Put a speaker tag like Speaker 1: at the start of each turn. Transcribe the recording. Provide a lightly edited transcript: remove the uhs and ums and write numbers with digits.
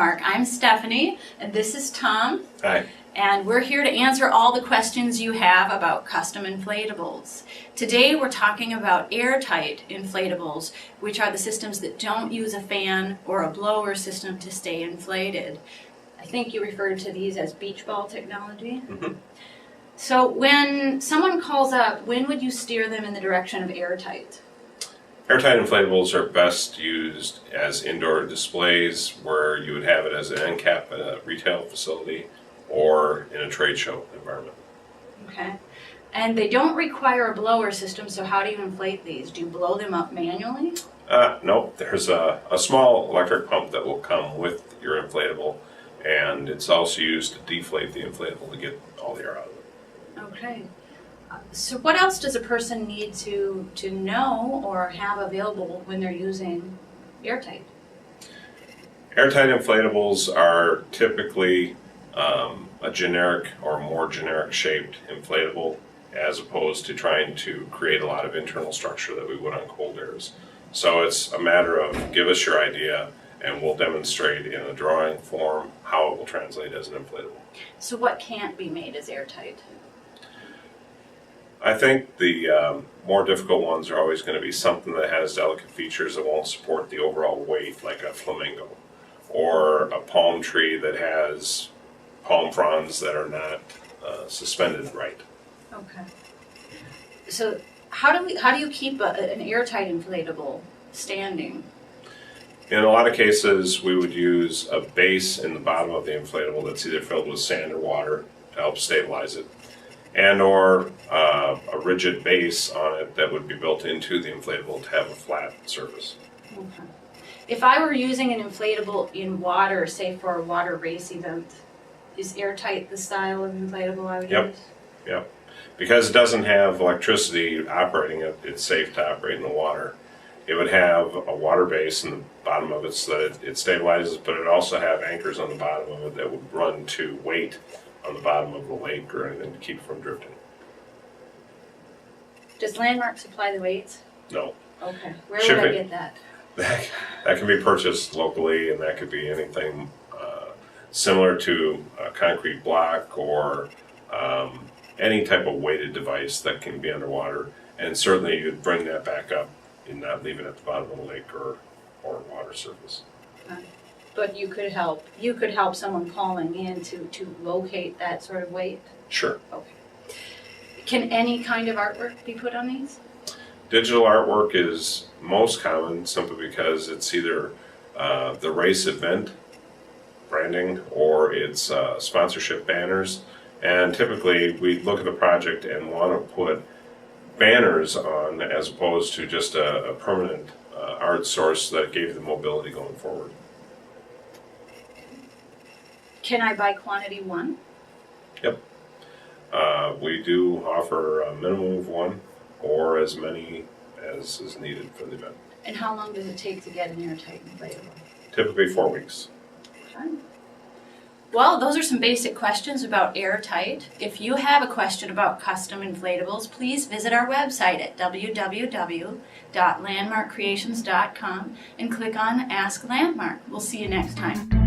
Speaker 1: Landmark. I'm Stephanie, and this is Tom.
Speaker 2: Hi.
Speaker 1: And we're here to answer all the questions you have about custom inflatables. Today we're talking about airtight inflatables, which are the systems that don't use a fan or a blower system to stay inflated. I think you referred to these as beach ball technology.
Speaker 2: Mm-hmm.
Speaker 1: So when someone calls up, when would you steer them in the direction of airtight?
Speaker 2: Airtight inflatables are best used as indoor displays where you would have it as an end cap at a retail facility or in a trade show environment.
Speaker 1: Okay. And they don't require a blower system, so how do you inflate these? Do you blow them up manually?
Speaker 2: No, there's a small electric pump that will come with your inflatable, and it's also used to deflate the inflatable to get all the air out of it.
Speaker 1: Okay. So what else does a person need to know or have available when they're using airtight?
Speaker 2: Airtight inflatables are typically a generic or more generic shaped inflatable, as opposed to trying to create a lot of internal structure that we would on cold airs. So it's a matter of give us your idea and we'll demonstrate in a drawing form how it will translate as an inflatable.
Speaker 1: So what can't be made as airtight?
Speaker 2: I think the more difficult ones are always going to be something that has delicate features that won't support the overall weight, like a flamingo, or a palm tree that has palm fronds that are not suspended right.
Speaker 1: Okay. So how do you keep an airtight inflatable standing?
Speaker 2: In a lot of cases, we would use a base in the bottom of the inflatable that's either filled with sand or water to help stabilize it, and or a rigid base on it that would be built into the inflatable to have a flat surface.
Speaker 1: Okay. If I were using an inflatable in water, say for a water race event, is airtight the style of inflatable I would use?
Speaker 2: Yep. Because it doesn't have electricity operating it, it's safe to operate in the water. It would have a water base in the bottom of it so that it stabilizes, but it also have anchors on the bottom of it that would run to weight on the bottom of the lake or anything to keep it from drifting.
Speaker 1: Does Landmark supply the weights?
Speaker 2: No.
Speaker 1: Okay. Where would I get that?
Speaker 2: That can be purchased locally, and that could be anything similar to a concrete block or any type of weighted device that can be underwater. And certainly you'd bring that back up and not leave it at the bottom of the lake or water surface.
Speaker 1: But you could help someone calling in to locate that sort of weight?
Speaker 2: Sure.
Speaker 1: Okay. Can any kind of artwork be put on these?
Speaker 2: Digital artwork is most common simply because it's either the race event branding or it's sponsorship banners. And typically we look at the project and want to put banners on as opposed to just a permanent art source that gave the mobility going forward.
Speaker 1: Can I buy quantity one?
Speaker 2: Yep. We do offer a minimum of one or as many as is needed for the event.
Speaker 1: And how long does it take to get an airtight inflatable?
Speaker 2: Typically 4 weeks.
Speaker 1: Okay. Well, those are some basic questions about airtight. If you have a question about custom inflatables, please visit our website at www.landmarkcreations.com and click on Ask Landmark. We'll see you next time.